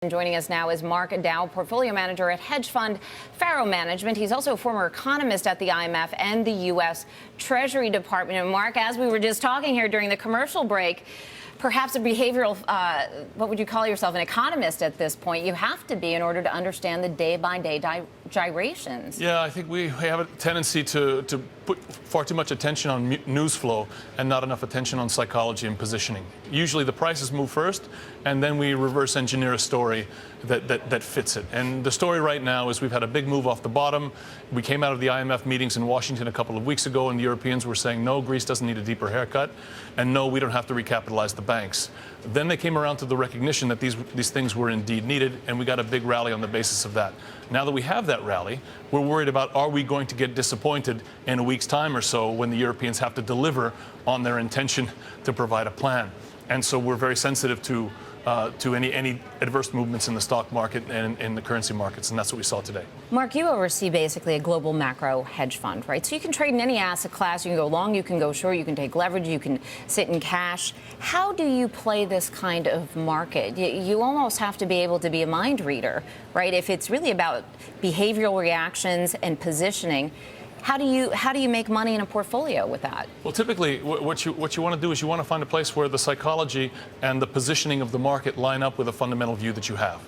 And joining us now is Mark Dow, portfolio manager at hedge fund Pharo Management. He's also a former economist at the IMF and the U.S. Treasury Department. And Mark, as we were just talking here during the commercial break, perhaps a behavioral, what would you call yourself, an economist at this point? You have to be in order to understand the day-by-day gyrations. Yeah, I think we have a tendency to put far too much attention on news flow and not enough attention on psychology and positioning. Usually the prices move first, and then we reverse engineer a story that fits it. And the story right now is we've had a big move off the bottom. We came out of the IMF meetings in Washington a couple of weeks ago, and the Europeans were saying, no, Greece doesn't need a deeper haircut, and no, we don't have to recapitalize the banks. Then they came around to the recognition that these things were indeed needed, and we got a big rally on the basis of that. Now that we have that rally, we're worried about, are we going to get disappointed in a week's time or so when the Europeans have to deliver on their intention to provide a plan? And so we're very sensitive to any adverse movements in the stock market and in the currency markets, and that's what we saw today. Mark, you oversee basically a global macro hedge fund, right? So you can trade in any asset class. You can go long, you can go short, you can take leverage, you can sit in cash. How do you play this kind of market? You almost have to be able to be a mind reader, right? If it's really about behavioral reactions and positioning, how do you make money in a portfolio with that? Well, typically, what you want to do is you want to find a place where the psychology and the positioning of the market line up with a fundamental view that you have.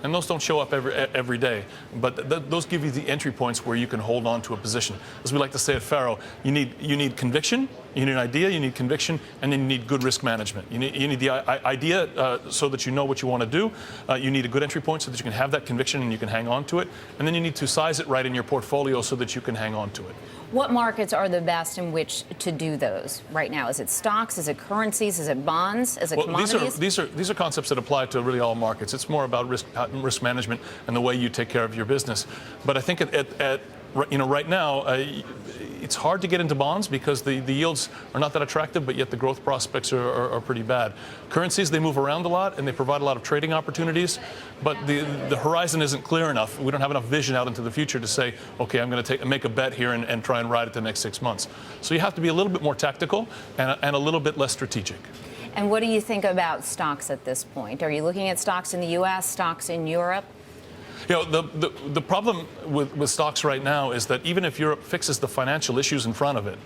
And those don't show up every day, but those give you the entry points where you can hold on to a position. As we like to say at Pharo, you need conviction, you need an idea, you need conviction, and then you need good risk management. You need the idea so that you know what you want to do. You need a good entry point so that you can have that conviction and you can hang on to it. And then you need to size it right in your portfolio so that you can hang on to it. What markets are the best in which to do those right now? Is it stocks? Is it currencies? Is it bonds? Is it commodities? These are concepts that apply to really all markets. It's more about risk management and the way you take care of your business. But I think right now, it's hard to get into bonds because the yields are not that attractive, but yet the growth prospects are pretty bad. Currencies, they move around a lot and they provide a lot of trading opportunities, but the horizon isn't clear enough. We don't have enough vision out into the future to say, okay, I'm going to make a bet here and try and ride it the next 6 months. So you have to be a little bit more tactical and a little bit less strategic. And what do you think about stocks at this point? Are you looking at stocks in the U.S., stocks in Europe? You know, the problem with stocks right now is that even if Europe fixes the financial issues in front of it,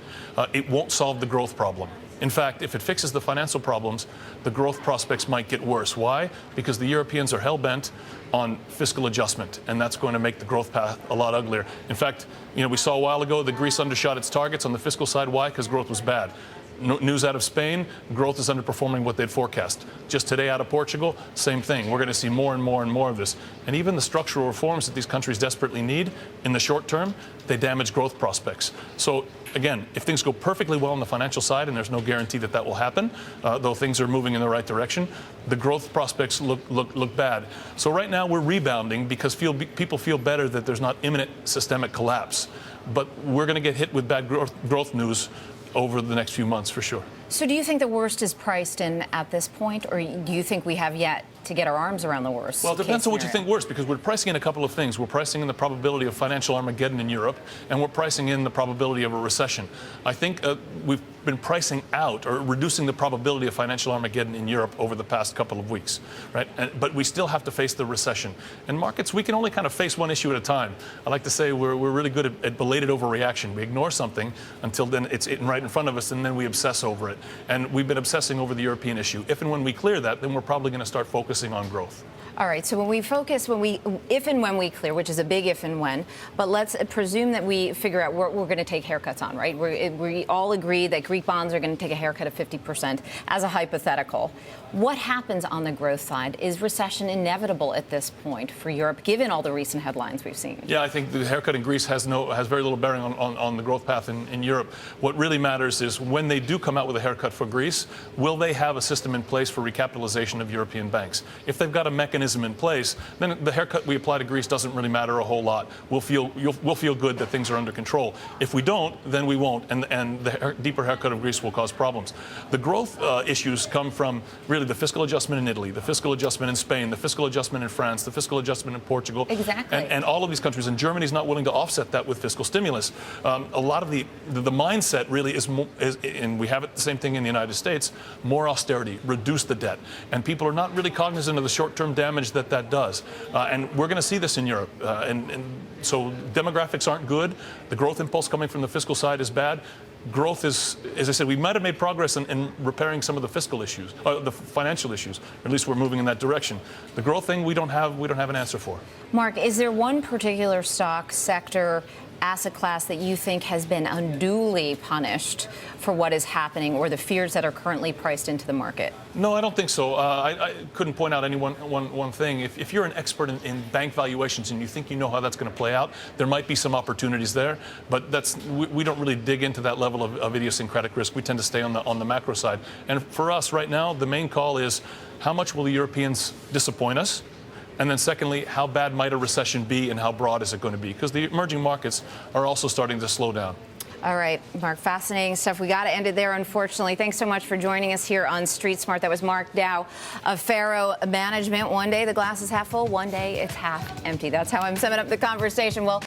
it won't solve the growth problem. In fact, if it fixes the financial problems, the growth prospects might get worse. Why? Because the Europeans are hell-bent on fiscal adjustment, and that's going to make the growth path a lot uglier. In fact, you know, we saw a while ago that Greece undershot its targets on the fiscal side. Why? Because growth was bad. News out of Spain, growth is underperforming what they'd forecast. Just today out of Portugal, same thing. We're going to see more and more and more of this. And even the structural reforms that these countries desperately need in the short term, they damage growth prospects. So again, if things go perfectly well on the financial side, and there's no guarantee that that will happen, though things are moving in the right direction, the growth prospects look bad. So right now we're rebounding because people feel better that there's not imminent systemic collapse. But we're going to get hit with bad growth news over the next few months for sure. So do you think the worst is priced in at this point, or do you think we have yet to get our arms around the worst? Well, it depends on what you think worst, because we're pricing in a couple of things. We're pricing in the probability of financial Armageddon in Europe, and we're pricing in the probability of a recession. I think we've been pricing out or reducing the probability of financial Armageddon in Europe over the past couple of weeks, right? But we still have to face the recession. And markets, we can only kind of face one issue at a time. I like to say we're really good at belated overreaction. We ignore something until then it's right in front of us, and then we obsess over it. And we've been obsessing over the European issue. If and when we clear that, then we're probably going to start focusing on growth. All right, so if and when we clear, which is a big if and when, but let's presume that we figure out what we're going to take haircuts on, right? We all agree that Greek bonds are going to take a haircut of 50% as a hypothetical. What happens on the growth side? Is recession inevitable at this point for Europe, given all the recent headlines we've seen? Yeah, I think the haircut in Greece has very little bearing on the growth path in Europe. What really matters is when they do come out with a haircut for Greece, will they have a system in place for recapitalization of European banks? If they've got a mechanism in place, then the haircut we apply to Greece doesn't really matter a whole lot. We'll feel good that things are under control. If we don't, then we won't, and the deeper haircut of Greece will cause problems. The growth issues come from really the fiscal adjustment in Italy, the fiscal adjustment in Spain, the fiscal adjustment in France, the fiscal adjustment in Portugal. Exactly. And all of these countries, and Germany's not willing to offset that with fiscal stimulus. A lot of the mindset really is, and we have it the same thing in the United States, more austerity, reduce the debt. And people are not really cognizant of the short-term damage damage that that does. And we're going to see this in Europe. And so demographics aren't good. The growth impulse coming from the fiscal side is bad. Growth is, as I said, we might have made progress in repairing some of the fiscal issues, the financial issues. Or at least we're moving in that direction. The growth thing we don't have an answer for. Mark, is there one particular stock sector, asset class that you think has been unduly punished for what is happening or the fears that are currently priced into the market? No, I don't think so. I couldn't point out any one thing. If you're an expert in bank valuations and you think you know how that's going to play out, there might be some opportunities there. But we don't really dig into that level of idiosyncratic risk. We tend to stay on the macro side. And for us right now, the main call is how much will the Europeans disappoint us? And then secondly, how bad might a recession be and how broad is it going to be? Because the emerging markets are also starting to slow down. All right, Mark, fascinating stuff. We got to end it there, unfortunately. Thanks so much for joining us here on Street Smart. That was Mark Dow of Pharo Management. One day the glass is half full, one day it's half empty. That's how I'm summing up the conversation. Well,